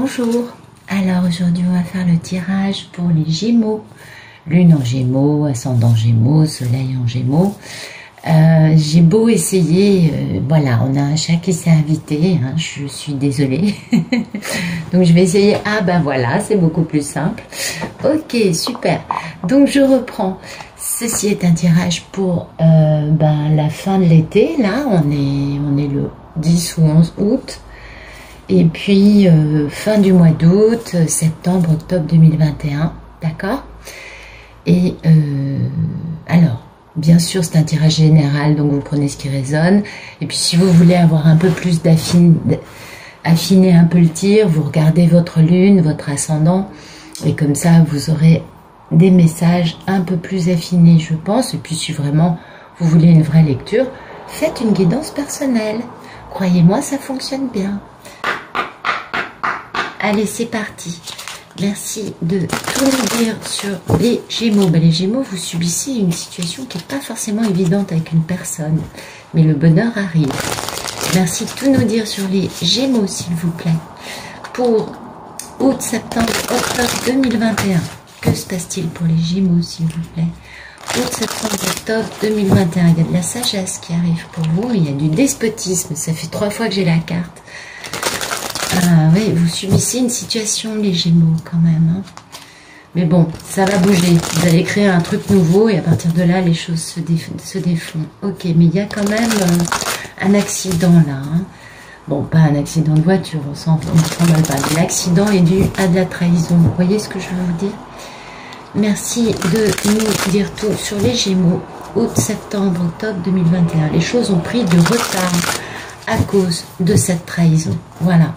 Bonjour, alors aujourd'hui on va faire le tirage pour les Gémeaux. Lune en Gémeaux, ascendant Gémeaux, soleil en Gémeaux. J'ai beau essayer, voilà, on a un chat qui s'est invité, hein, je suis désolée. Donc je vais essayer, ah ben voilà, c'est beaucoup plus simple. Ok, super. Donc je reprends. Ceci est un tirage pour la fin de l'été, là, on est le 10 ou 11 août. Et puis, fin du mois d'août, septembre, octobre 2021, d'accord? Et alors, bien sûr, c'est un tirage général, donc vous prenez ce qui résonne. Et puis, si vous voulez avoir un peu plus affiner un peu le tir, vous regardez votre lune, votre ascendant, et comme ça, vous aurez des messages un peu plus affinés, je pense. Et puis, si vraiment vous voulez une vraie lecture, faites une guidance personnelle. Croyez-moi, ça fonctionne bien. Allez, c'est parti. Merci de tout nous dire sur les Gémeaux. Ben, les Gémeaux, vous subissez une situation qui n'est pas forcément évidente avec une personne, mais le bonheur arrive. Merci de tout nous dire sur les Gémeaux, s'il vous plaît. Pour août, septembre, octobre 2021, que se passe-t-il pour les Gémeaux, s'il vous plaît? Août, septembre, octobre 2021, il y a de la sagesse qui arrive pour vous, il y a du despotisme, ça fait 3 fois que j'ai la carte. Ah oui, vous subissez une situation, les Gémeaux, quand même. Hein. Mais bon, ça va bouger. Vous allez créer un truc nouveau et à partir de là, les choses se défont. Ok, mais il y a quand même un accident là. Hein. Bon, pas un accident de voiture, on s'en mal pas. L'accident est dû à de la trahison. Vous voyez ce que je veux vous dire? Merci de nous dire tout sur les Gémeaux. Août, septembre, octobre 2021. Les choses ont pris du retard à cause de cette trahison. Voilà.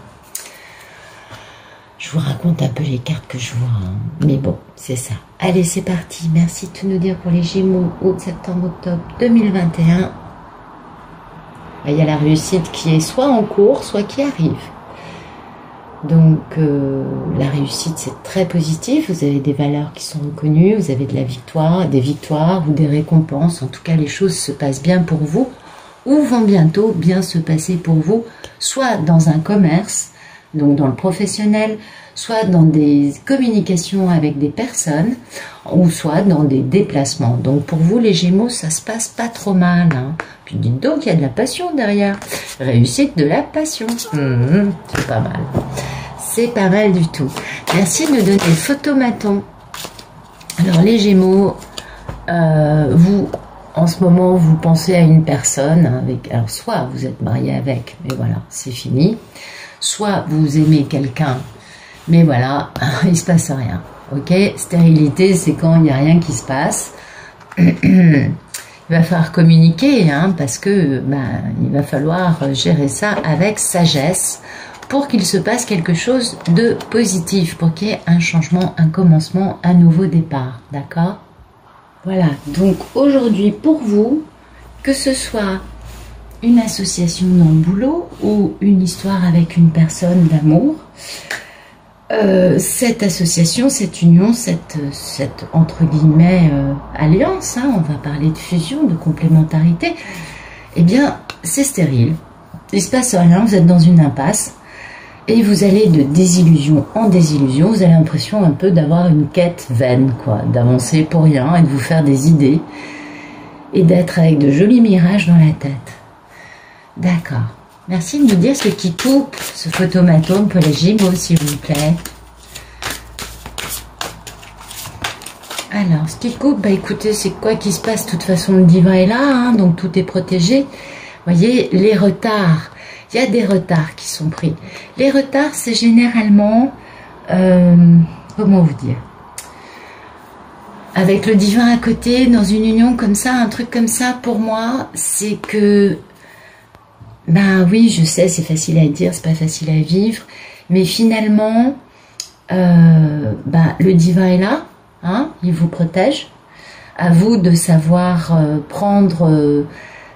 Je vous raconte un peu les cartes que je vois, hein. Mais bon, c'est ça. Allez, c'est parti. Merci de tout nous dire pour les Gémeaux, août, septembre, octobre 2021. Il y a la réussite qui est soit en cours, soit qui arrive. Donc, la réussite, c'est très positif. Vous avez des valeurs qui sont reconnues, vous avez de la victoire, des victoires ou des récompenses. En tout cas, les choses se passent bien pour vous ou vont bientôt bien se passer pour vous, soit dans un commerce, donc dans le professionnel, soit dans des communications avec des personnes, ou soit dans des déplacements. Donc pour vous les Gémeaux, ça se passe pas trop mal. Hein. Puis dites donc, il y a de la passion derrière. Réussite de la passion. C'est pas mal. C'est pas mal du tout. Merci de me donner le photomaton. Alors les Gémeaux, vous, en ce moment, vous pensez à une personne, avec, alors soit vous êtes marié avec, mais voilà, c'est fini. Soit vous aimez quelqu'un, mais voilà, il se passe rien. Ok, stérilité, c'est quand il n'y a rien qui se passe. Il va falloir communiquer, hein, parce que il va falloir gérer ça avec sagesse pour qu'il se passe quelque chose de positif, pour qu'il y ait un changement, un commencement, un nouveau départ. D'accord? Voilà, donc aujourd'hui pour vous, que ce soit une association dans le boulot ou une histoire avec une personne d'amour, cette association, cette union, cette entre guillemets alliance, hein, on va parler de fusion, de complémentarité, eh bien c'est stérile, il se passe rien, vous êtes dans une impasse et vous allez de désillusion en désillusion, vous avez l'impression un peu d'avoir une quête vaine, quoi, d'avancer pour rien et de vous faire des idées et d'être avec de jolis mirages dans la tête. D'accord. Merci de nous dire ce qui coupe ce photomatome pour les Gémeaux, s'il vous plaît. Alors, ce qui coupe, bah écoutez, c'est quoi qui se passe? De toute façon, le divin est là, hein, donc tout est protégé. Vous voyez, les retards. Il y a des retards qui sont pris. Les retards, c'est généralement... comment vous dire? Avec le divin à côté, dans une union comme ça, un truc comme ça, pour moi, c'est que... Ben oui, je sais, c'est facile à dire, c'est pas facile à vivre, mais finalement, le divin est là, hein, il vous protège. À vous de savoir prendre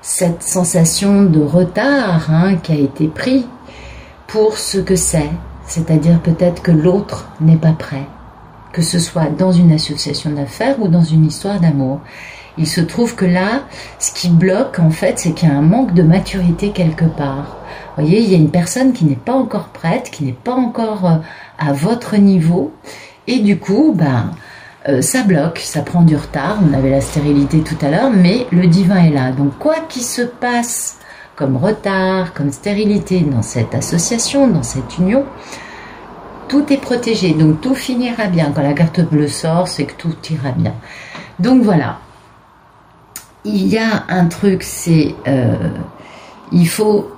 cette sensation de retard, hein, qui a été pris pour ce que c'est-à-dire peut-être que l'autre n'est pas prêt, que ce soit dans une association d'affaires ou dans une histoire d'amour. Il se trouve que là, ce qui bloque, en fait, c'est qu'il y a un manque de maturité quelque part. Vous voyez, il y a une personne qui n'est pas encore prête, qui n'est pas encore à votre niveau, et du coup, ça bloque, ça prend du retard. On avait la stérilité tout à l'heure, mais le divin est là. Donc quoi qu'il se passe comme retard, comme stérilité dans cette association, dans cette union, tout est protégé, donc tout finira bien. Quand la carte bleue sort, c'est que tout ira bien. Donc voilà, il y a un truc, c'est il faut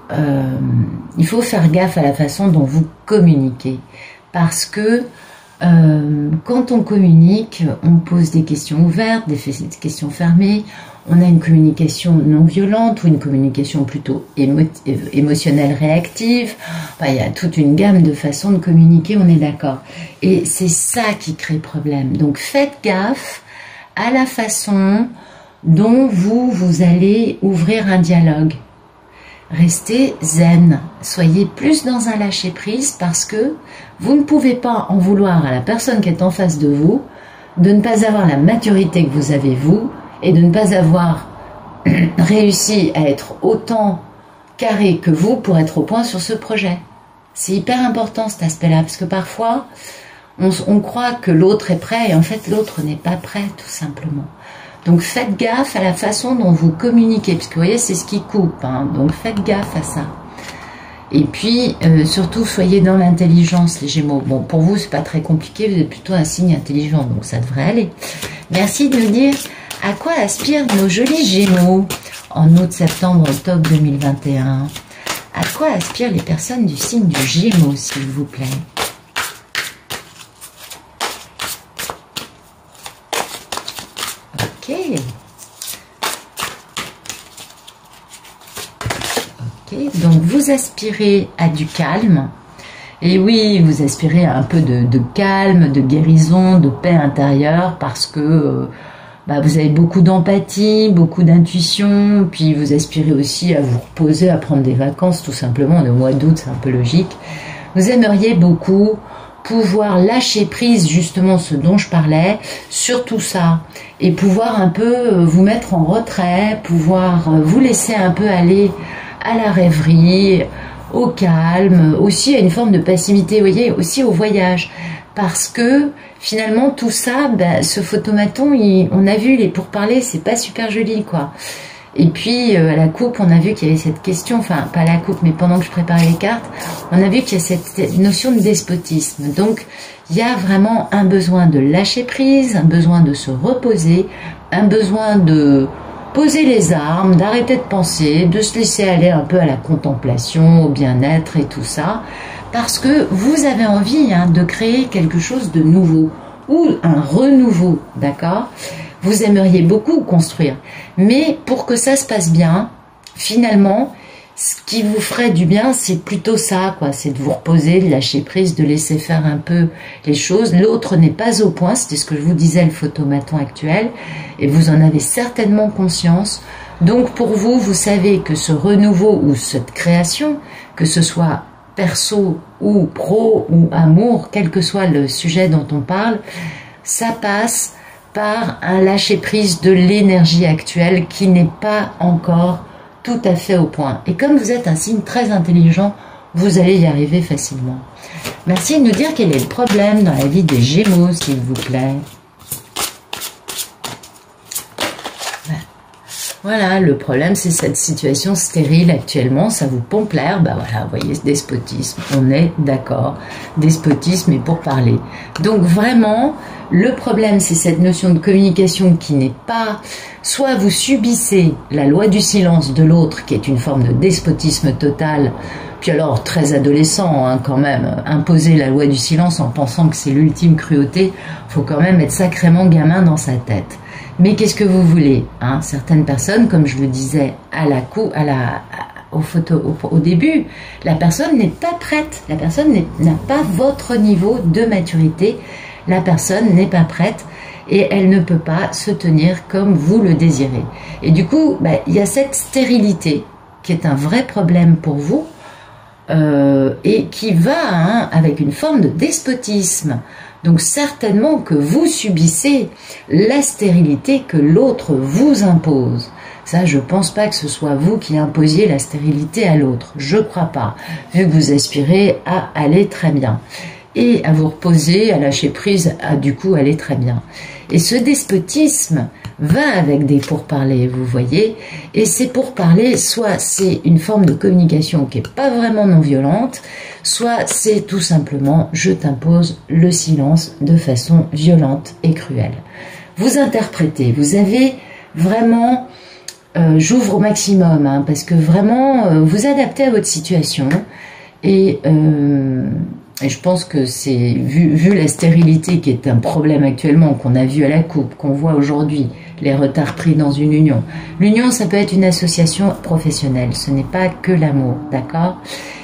faire gaffe à la façon dont vous communiquez, parce que quand on communique, on pose des questions ouvertes, des questions fermées, on a une communication non violente ou une communication plutôt émotionnelle réactive. Enfin, il y a toute une gamme de façons de communiquer, on est d'accord. Et c'est ça qui crée problème. Donc faites gaffe à la façon dont vous allez ouvrir un dialogue. Restez zen, soyez plus dans un lâcher-prise parce que vous ne pouvez pas en vouloir à la personne qui est en face de vous de ne pas avoir la maturité que vous avez vous et de ne pas avoir réussi à être autant carré que vous pour être au point sur ce projet. C'est hyper important cet aspect-là parce que parfois on croit que l'autre est prêt et en fait l'autre n'est pas prêt tout simplement. Donc faites gaffe à la façon dont vous communiquez, parce que vous voyez, c'est ce qui coupe, hein, donc faites gaffe à ça. Et puis, surtout, soyez dans l'intelligence, les Gémeaux. Bon, pour vous, c'est pas très compliqué, vous êtes plutôt un signe intelligent, donc ça devrait aller. Merci de nous dire à quoi aspirent nos jolis Gémeaux en août, septembre, octobre 2021. À quoi aspirent les personnes du signe du Gémeaux, s'il vous plaît? Ok, donc vous aspirez à du calme. Et oui, vous aspirez à un peu de calme, de guérison, de paix intérieure parce que vous avez beaucoup d'empathie, beaucoup d'intuition, puis vous aspirez aussi à vous reposer, à prendre des vacances tout simplement. On est au mois d'août, c'est un peu logique. Vous aimeriez beaucoup pouvoir lâcher prise, justement ce dont je parlais, sur tout ça, et pouvoir un peu vous mettre en retrait, pouvoir vous laisser un peu aller à la rêverie, au calme, aussi à une forme de passivité, vous voyez, aussi au voyage, parce que finalement tout ça, ce photomaton, on a vu les pourparlers, c'est pas super joli quoi. Et puis à la coupe, on a vu qu'il y avait cette question, enfin pas à la coupe, mais pendant que je préparais les cartes, on a vu qu'il y a cette notion de despotisme. Donc il y a vraiment un besoin de lâcher prise, un besoin de se reposer, un besoin de poser les armes, d'arrêter de penser, de se laisser aller un peu à la contemplation, au bien-être et tout ça, parce que vous avez envie de créer quelque chose de nouveau, ou un renouveau, d'accord ? Vous aimeriez beaucoup construire, mais pour que ça se passe bien, finalement, ce qui vous ferait du bien, c'est plutôt ça, quoi. C'est de vous reposer, de lâcher prise, de laisser faire un peu les choses. L'autre n'est pas au point, c'était ce que je vous disais, le photomaton actuel, et vous en avez certainement conscience. Donc pour vous, vous savez que ce renouveau ou cette création, que ce soit perso ou pro ou amour, quel que soit le sujet dont on parle, ça passe par un lâcher-prise de l'énergie actuelle qui n'est pas encore tout à fait au point. Et comme vous êtes un signe très intelligent, vous allez y arriver facilement. Merci de nous dire quel est le problème dans la vie des Gémeaux, s'il vous plaît. Voilà, le problème, c'est cette situation stérile actuellement, ça vous pompe l'air, voilà, vous voyez, ce despotisme, on est d'accord, despotisme et pour parler. Donc vraiment, le problème, c'est cette notion de communication qui n'est pas, soit vous subissez la loi du silence de l'autre, qui est une forme de despotisme total, puis alors très adolescent quand même, imposer la loi du silence en pensant que c'est l'ultime cruauté, faut quand même être sacrément gamin dans sa tête. Mais qu'est-ce que vous voulez, certaines personnes, comme je le disais au début, la personne n'est pas prête, la personne n'a pas votre niveau de maturité, la personne n'est pas prête et elle ne peut pas se tenir comme vous le désirez. Et du coup, il y a cette stérilité qui est un vrai problème pour vous et qui va avec une forme de despotisme. Donc certainement que vous subissez la stérilité que l'autre vous impose. Ça, je pense pas que ce soit vous qui imposiez la stérilité à l'autre. Je crois pas, vu que vous aspirez à aller très bien. Et à vous reposer, à lâcher prise, à du coup aller très bien. Et ce despotisme va avec des pourparlers, vous voyez. Et ces pourparlers, soit c'est une forme de communication qui est pas vraiment non violente, soit c'est tout simplement je t'impose le silence de façon violente et cruelle. Vous interprétez, vous avez vraiment, j'ouvre au maximum, hein, parce que vraiment vous adaptez à votre situation et je pense que c'est, vu la stérilité qui est un problème actuellement, qu'on a vu à la coupe, qu'on voit aujourd'hui, les retards pris dans une union. L'union, ça peut être une association professionnelle, ce n'est pas que l'amour, d'accord?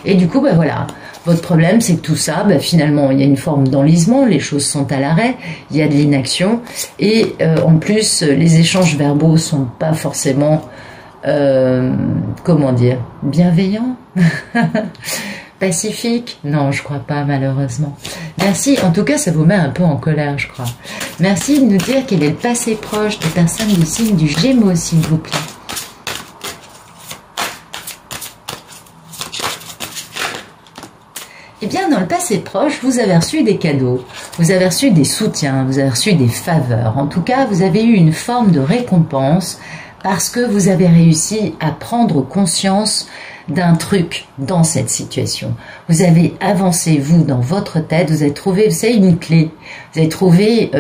Et du coup, ben voilà, votre problème, c'est que tout ça, ben finalement, il y a une forme d'enlisement, les choses sont à l'arrêt, il y a de l'inaction, et en plus, les échanges verbaux sont pas forcément, comment dire, bienveillants. Pacifique? Non, je crois pas, malheureusement. Merci. En tout cas, ça vous met un peu en colère, je crois. Merci de nous dire quel est le passé proche des personnes du signe du Gémeaux, s'il vous plaît. Eh bien, dans le passé proche, vous avez reçu des cadeaux, vous avez reçu des soutiens, vous avez reçu des faveurs. En tout cas, vous avez eu une forme de récompense parce que vous avez réussi à prendre conscience d'un truc dans cette situation. Vous avez avancé, vous, dans votre tête, vous avez trouvé, vous savez, une clé, vous avez trouvé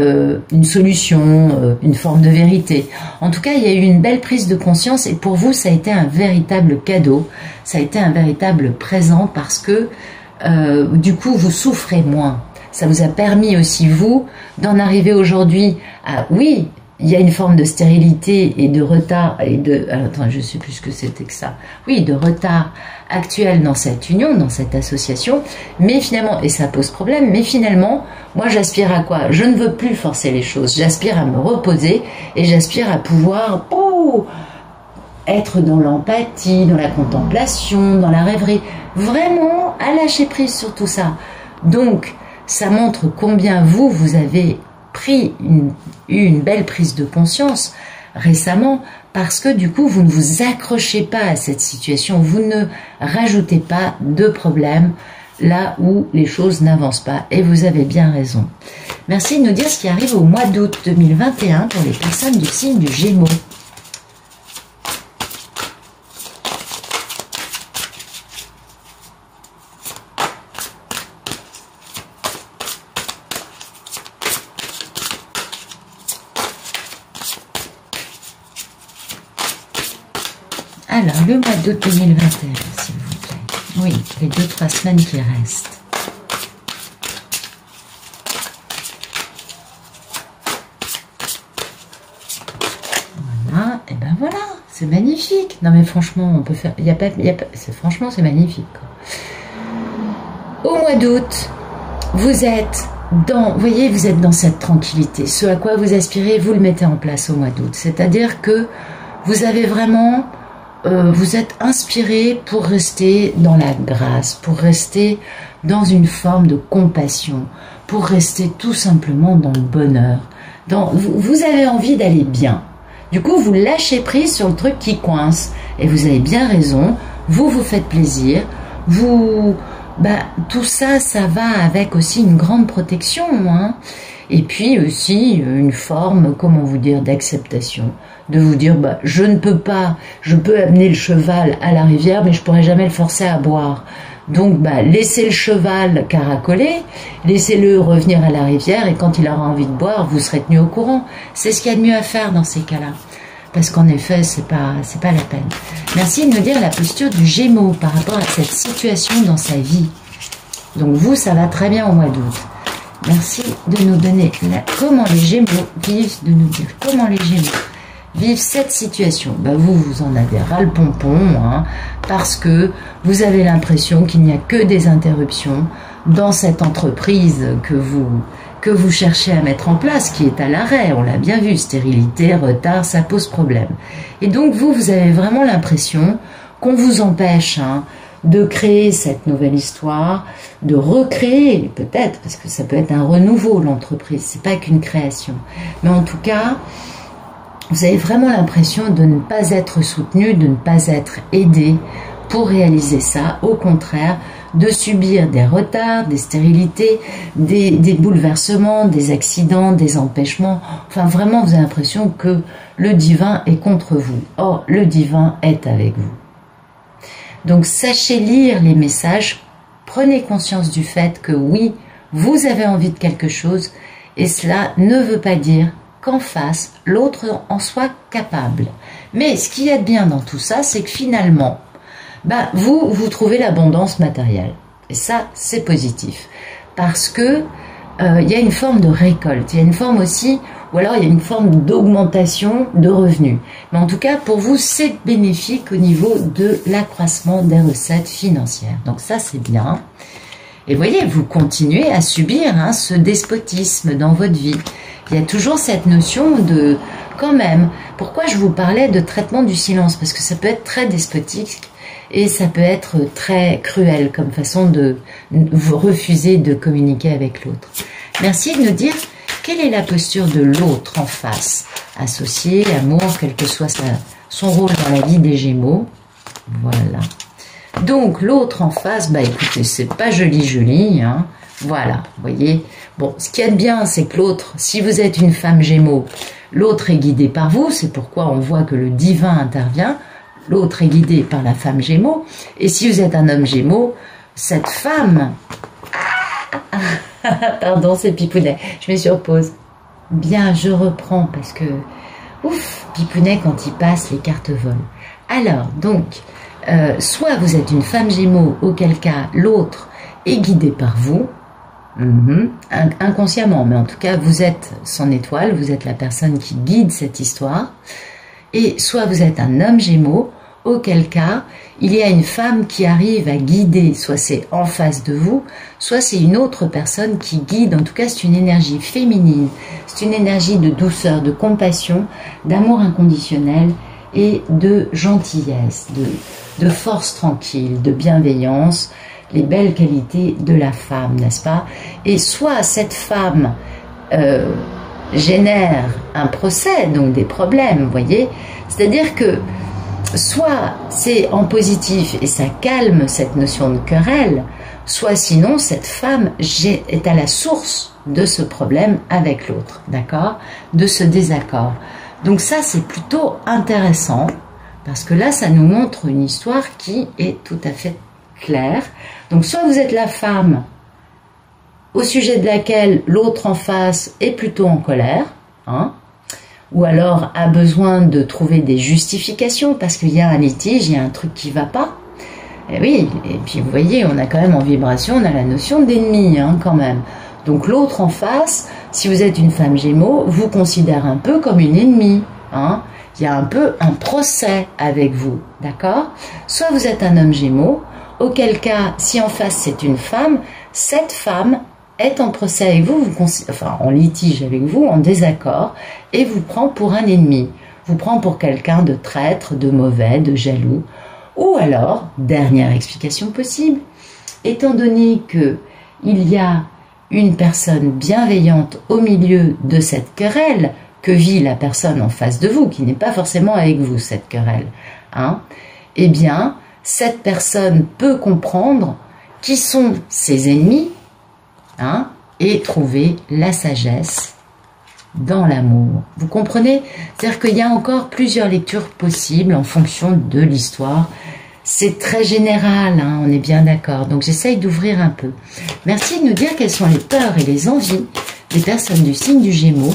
une solution, une forme de vérité. En tout cas, il y a eu une belle prise de conscience et pour vous, ça a été un véritable cadeau, ça a été un véritable présent parce que, du coup, vous souffrez moins. Ça vous a permis aussi, vous, d'en arriver aujourd'hui à, oui, il y a une forme de stérilité et de retard et de... Alors, attends, je sais plus ce que c'était que ça. Oui, de retard actuel dans cette union, dans cette association. Mais finalement, et ça pose problème, mais finalement, moi j'aspire à quoi? Je ne veux plus forcer les choses. J'aspire à me reposer et j'aspire à pouvoir être dans l'empathie, dans la contemplation, dans la rêverie. Vraiment à lâcher prise sur tout ça. Donc, ça montre combien vous avez eu une belle prise de conscience récemment parce que du coup vous ne vous accrochez pas à cette situation, vous ne rajoutez pas de problème là où les choses n'avancent pas et vous avez bien raison. Merci de nous dire ce qui arrive au mois d'août 2021 pour les personnes du signe du Gémeaux. Alors, le mois d'août 2021, s'il vous plaît. Oui, les 2-3 semaines qui restent. Voilà, et ben voilà, c'est magnifique. Non mais franchement, on peut faire... franchement, c'est magnifique, quoi. Au mois d'août, vous êtes dans... Vous voyez, vous êtes dans cette tranquillité. Ce à quoi vous aspirez, vous le mettez en place au mois d'août. C'est-à-dire que vous avez vraiment... vous êtes inspiré pour rester dans la grâce, pour rester dans une forme de compassion, pour rester tout simplement dans le bonheur. Vous avez envie d'aller bien. Du coup, vous lâchez prise sur le truc qui coince. Et vous avez bien raison, vous faites plaisir, tout ça, ça va avec aussi une grande protection, hein. Et puis aussi une forme, comment vous dire, d'acceptation. De vous dire, je ne peux pas, je peux amener le cheval à la rivière, mais je pourrais jamais le forcer à boire. Donc, laissez le cheval caracoler, laissez-le revenir à la rivière, et quand il aura envie de boire, vous serez tenu au courant. C'est ce qu'il y a de mieux à faire dans ces cas-là. Parce qu'en effet, c'est pas la peine. Merci de nous dire la posture du Gémeaux par rapport à cette situation dans sa vie. Donc vous, ça va très bien au mois d'août. Merci de nous donner comment les Gémeaux vivent, de nous dire comment les Gémeaux vivent cette situation. Vous en avez ras le pompon, hein, parce que vous avez l'impression qu'il n'y a que des interruptions dans cette entreprise que vous cherchez à mettre en place, qui est à l'arrêt, on l'a bien vu, stérilité, retard, ça pose problème. Et donc vous avez vraiment l'impression qu'on vous empêche, hein, de créer cette nouvelle histoire, de recréer peut-être, parce que ça peut être un renouveau l'entreprise, c'est pas qu'une création. Mais en tout cas, vous avez vraiment l'impression de ne pas être soutenu, de ne pas être aidé pour réaliser ça. Au contraire, de subir des retards, des stérilités, des bouleversements, des accidents, des empêchements. Enfin, vraiment, vous avez l'impression que le divin est contre vous. Or, le divin est avec vous. Donc, sachez lire les messages. Prenez conscience du fait que oui, vous avez envie de quelque chose et cela ne veut pas dire qu'en face, l'autre en soit capable. Mais ce qu'il y a de bien dans tout ça, c'est que finalement, vous trouvez l'abondance matérielle. Et ça, c'est positif. Parce que il y a une forme de récolte, il y a une forme aussi, ou alors il y a une forme d'augmentation de revenus. Mais en tout cas, pour vous, c'est bénéfique au niveau de l'accroissement des recettes financières. Donc ça, c'est bien. Et vous voyez, vous continuez à subir ce despotisme dans votre vie. Il y a toujours cette notion de, quand même, pourquoi je vous parlais de traitement du silence? Parce que ça peut être très despotique et ça peut être très cruel comme façon de vous refuser de communiquer avec l'autre. Merci de nous dire quelle est la posture de l'autre en face, associé, amour, quel que soit son rôle dans la vie des Gémeaux. Voilà. Donc l'autre en face, écoutez, c'est pas joli, hein. Voilà, vous voyez. Bon, ce qu'il y a de bien, c'est que l'autre, si vous êtes une femme Gémeaux, l'autre est guidé par vous, c'est pourquoi on voit que le divin intervient, l'autre est guidé par la femme Gémeaux, et si vous êtes un homme Gémeaux, cette femme... Pardon, c'est Pipounet, je me surpose. Bien, je reprends, parce que... Ouf, Pipounet, quand il passe, les cartes volent. Alors, donc, soit vous êtes une femme Gémeaux, auquel cas l'autre est guidé par vous, inconsciemment, mais en tout cas vous êtes son étoile, vous êtes la personne qui guide cette histoire, et soit vous êtes un homme Gémeaux, auquel cas il y a une femme qui arrive à guider, soit c'est en face de vous, soit c'est une autre personne qui guide. En tout cas, c'est une énergie féminine, c'est une énergie de douceur, de compassion, d'amour inconditionnel et de gentillesse, de force tranquille, de bienveillance, les belles qualités de la femme, n'est-ce pas? Et soit cette femme génère un procès, donc des problèmes, vous voyez? C'est-à-dire que soit c'est en positif et ça calme cette notion de querelle, soit sinon cette femme est à la source de ce problème avec l'autre, d'accord? De ce désaccord. Donc ça, c'est plutôt intéressant, parce que là, ça nous montre une histoire qui est tout à fait claire. Donc soit vous êtes la femme au sujet de laquelle l'autre en face est plutôt en colère, hein, ou alors a besoin de trouver des justifications parce qu'il y a un litige, il y a un truc qui ne va pas. Et oui, et puis vous voyez, on a quand même en vibration, on a la notion d'ennemi, hein, quand même. Donc l'autre en face, si vous êtes une femme Gémeaux, vous considère un peu comme une ennemie, hein. Il y a un peu un procès avec vous, d'accord? Soit vous êtes un homme Gémeaux, auquel cas, si en face c'est une femme, cette femme est en procès avec vous, enfin en litige avec vous, en désaccord, et vous prend pour un ennemi, vous prend pour quelqu'un de traître, de mauvais, de jaloux. Ou alors, dernière explication possible, étant donné que il y a une personne bienveillante au milieu de cette querelle que vit la personne en face de vous, qui n'est pas forcément avec vous, cette querelle, hein, eh bien, cette personne peut comprendre qui sont ses ennemis, hein, et trouver la sagesse dans l'amour. Vous comprenez? C'est-à-dire qu'il y a encore plusieurs lectures possibles en fonction de l'histoire. C'est très général, hein, on est bien d'accord. Donc j'essaye d'ouvrir un peu. Merci de nous dire quelles sont les peurs et les envies des personnes du signe du Gémeaux.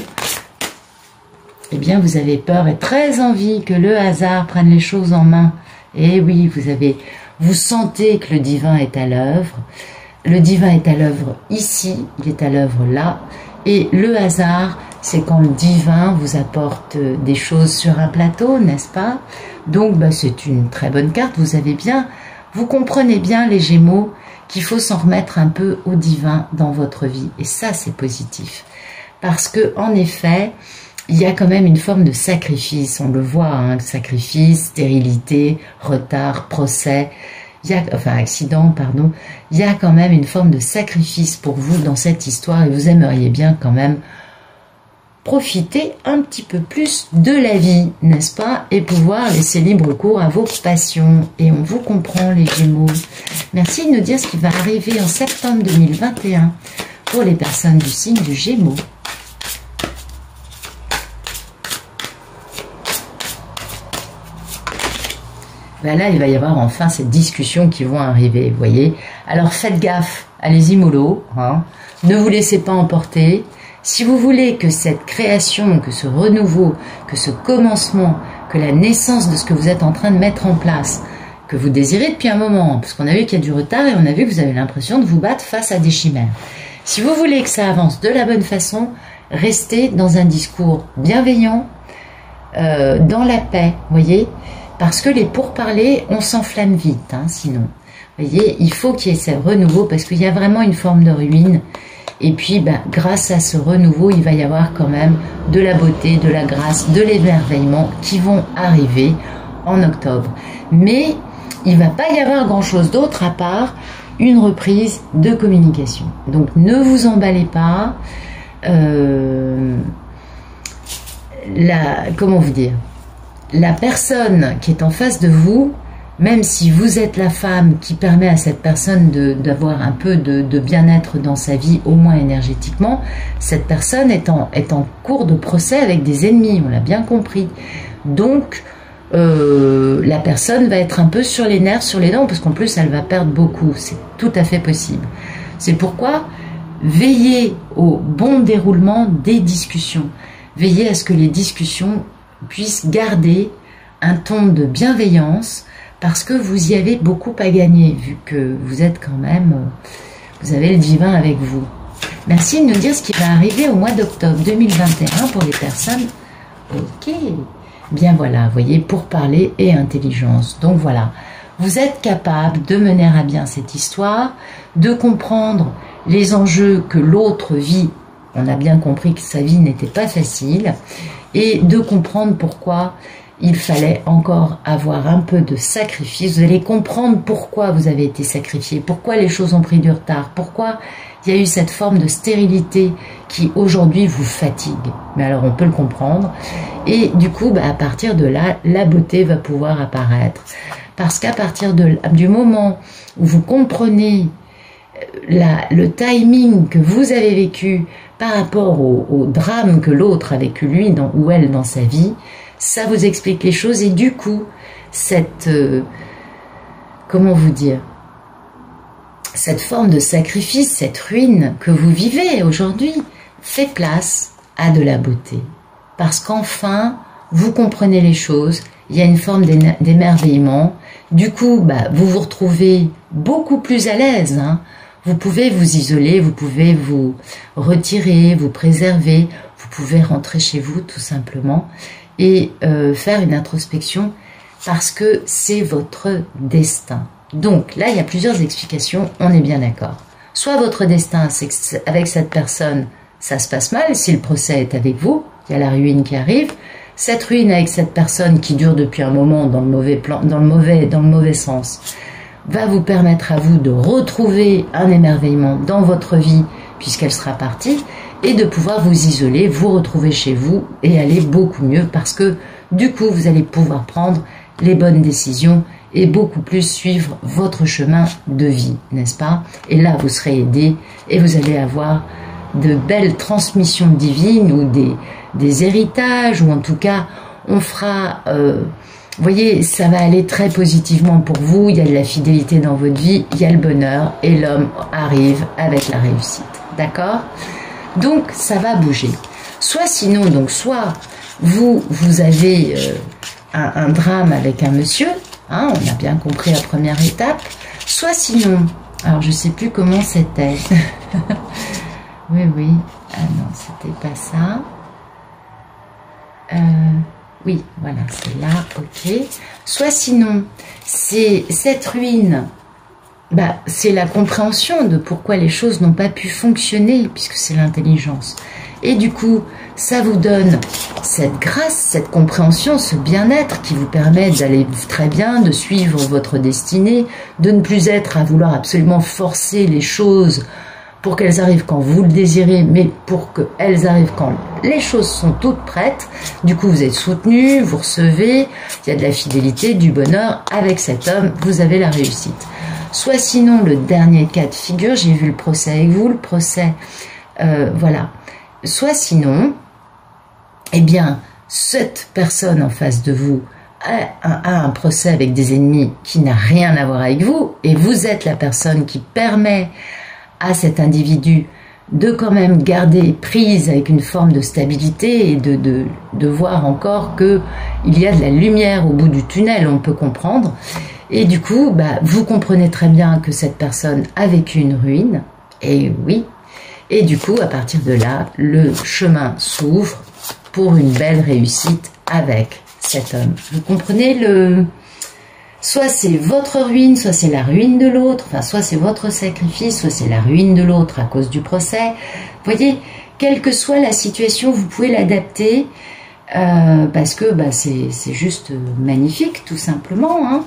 Eh bien, vous avez peur et très envie que le hasard prenne les choses en main. Et oui, vous sentez que le divin est à l'œuvre. Le divin est à l'œuvre ici, il est à l'œuvre là. Et le hasard, c'est quand le divin vous apporte des choses sur un plateau, n'est-ce pas? Donc, c'est une très bonne carte. Vous comprenez bien, les Gémeaux, qu'il faut s'en remettre un peu au divin dans votre vie. Et ça, c'est positif. Parce que, en effet, il y a quand même une forme de sacrifice. On le voit, hein, sacrifice, stérilité, retard, procès. Accident, pardon. Il y a quand même une forme de sacrifice pour vous dans cette histoire et vous aimeriez bien quand même profiter un petit peu plus de la vie, n'est-ce pas? Et pouvoir laisser libre cours à vos passions. Et on vous comprend, les Gémeaux. Merci de nous dire ce qui va arriver en septembre 2021 pour les personnes du signe du Gémeaux. Ben là, il va y avoir enfin ces discussions qui vont arriver, vous voyez. Alors faites gaffe, allez-y mollo, hein. Ne vous laissez pas emporter. Si vous voulez que cette création, que ce renouveau, que ce commencement, que la naissance de ce que vous êtes en train de mettre en place, que vous désirez depuis un moment, parce qu'on a vu qu'il y a du retard et on a vu que vous avez l'impression de vous battre face à des chimères. Si vous voulez que ça avance de la bonne façon, restez dans un discours bienveillant, dans la paix, vous voyez. Parce que les pourparlers, on s'enflamme vite, hein, sinon. Vous voyez, il faut qu'il y ait ce renouveau, parce qu'il y a vraiment une forme de ruine. Et puis, ben, grâce à ce renouveau, il va y avoir quand même de la beauté, de la grâce, de l'émerveillement qui vont arriver en octobre. Mais il ne va pas y avoir grand-chose d'autre à part une reprise de communication. Donc, ne vous emballez pas. Comment vous dire ? La personne qui est en face de vous, même si vous êtes la femme qui permet à cette personne d'avoir un peu de bien-être dans sa vie, au moins énergétiquement, cette personne est en cours de procès avec des ennemis, on l'a bien compris. Donc, la personne va être un peu sur les nerfs, sur les dents, parce qu'en plus, elle va perdre beaucoup. C'est tout à fait possible. C'est pourquoi, veillez au bon déroulement des discussions. Veillez à ce que les discussions puissent garder un ton de bienveillance, parce que vous y avez beaucoup à gagner, vu que vous êtes quand même, vous avez le divin avec vous. Merci de nous dire ce qui va arriver au mois d'octobre 2021 pour les personnes. Ok, bien voilà, vous voyez, pour parler et intelligence. Donc voilà, vous êtes capable de mener à bien cette histoire, de comprendre les enjeux que l'autre vit. On a bien compris que sa vie n'était pas facile, et de comprendre pourquoi il fallait encore avoir un peu de sacrifice. Vous allez comprendre pourquoi vous avez été sacrifié, pourquoi les choses ont pris du retard, pourquoi il y a eu cette forme de stérilité qui aujourd'hui vous fatigue. Mais alors on peut le comprendre. Et du coup, bah, à partir de là, la beauté va pouvoir apparaître. Parce qu'à partir du moment où vous comprenez le timing que vous avez vécu par rapport au drame que l'autre a vécu lui ou elle dans sa vie, ça vous explique les choses. Et du coup, cette comment vous dire, cette forme de sacrifice, cette ruine que vous vivez aujourd'hui fait place à de la beauté, parce qu'enfin vous comprenez les choses, il y a une forme d'émerveillement. Du coup, bah, vous vous retrouvez beaucoup plus à l'aise, hein. Vous pouvez vous isoler, vous pouvez vous retirer, vous préserver, vous pouvez rentrer chez vous tout simplement et faire une introspection, parce que c'est votre destin. Donc là, il y a plusieurs explications, on est bien d'accord. Soit votre destin, c'est que avec cette personne, ça se passe mal, si le procès est avec vous, il y a la ruine qui arrive. Cette ruine avec cette personne qui dure depuis un moment dans le mauvais plan, dans le mauvais sens, va vous permettre à vous de retrouver un émerveillement dans votre vie, puisqu'elle sera partie, et de pouvoir vous isoler, vous retrouver chez vous et aller beaucoup mieux, parce que du coup, vous allez pouvoir prendre les bonnes décisions et beaucoup plus suivre votre chemin de vie, n'est-ce pas? Et là, vous serez aidé et vous allez avoir de belles transmissions divines ou des héritages, ou en tout cas, on fera... vous voyez, ça va aller très positivement pour vous, il y a de la fidélité dans votre vie, il y a le bonheur, et l'homme arrive avec la réussite, d'accord? Donc, ça va bouger. Soit sinon, donc soit vous avez un drame avec un monsieur, hein, on a bien compris la première étape, soit sinon, alors je sais plus comment c'était, oui, ah non, c'était pas ça, oui, voilà, c'est là, ok. Soit sinon, c'est cette ruine, bah, c'est la compréhension de pourquoi les choses n'ont pas pu fonctionner, puisque c'est l'intelligence. Et du coup, ça vous donne cette grâce, cette compréhension, ce bien-être qui vous permet d'aller très bien, de suivre votre destinée, de ne plus être à vouloir absolument forcer les choses pour qu'elles arrivent quand vous le désirez, mais pour qu'elles arrivent quand les choses sont toutes prêtes. Du coup, vous êtes soutenu, vous recevez, il y a de la fidélité, du bonheur. Avec cet homme, vous avez la réussite. Soit sinon, le dernier cas de figure, j'ai vu le procès avec vous, le procès, voilà. Soit sinon, eh bien, cette personne en face de vous a un procès avec des ennemis qui n'a rien à voir avec vous, et vous êtes la personne qui permet à cet individu de quand même garder prise avec une forme de stabilité et de voir encore que il y a de la lumière au bout du tunnel, on peut comprendre. Et du coup, bah, vous comprenez très bien que cette personne a vécu une ruine, et oui, et du coup, à partir de là, le chemin s'ouvre pour une belle réussite avec cet homme. Vous comprenez le... Soit c'est votre ruine, soit c'est la ruine de l'autre, enfin, soit c'est votre sacrifice, soit c'est la ruine de l'autre à cause du procès. Vous voyez, quelle que soit la situation, vous pouvez l'adapter parce que bah, c'est juste magnifique, tout simplement. Hein.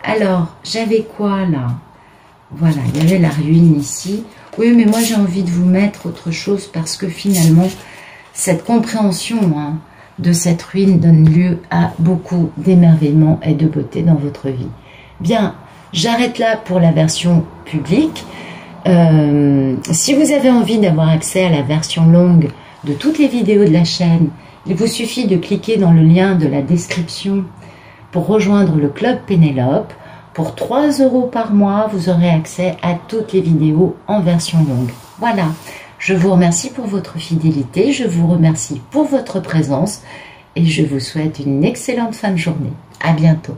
Alors, j'avais quoi là? Voilà, il y avait la ruine ici. Oui, mais moi j'ai envie de vous mettre autre chose parce que finalement, cette compréhension... Hein, de cette ruine donne lieu à beaucoup d'émerveillement et de beauté dans votre vie. Bien, j'arrête là pour la version publique. Si vous avez envie d'avoir accès à la version longue de toutes les vidéos de la chaîne, il vous suffit de cliquer dans le lien de la description pour rejoindre le Club Pénélope. Pour 3 € par mois, vous aurez accès à toutes les vidéos en version longue. Voilà. Je vous remercie pour votre fidélité, je vous remercie pour votre présence et je vous souhaite une excellente fin de journée. À bientôt.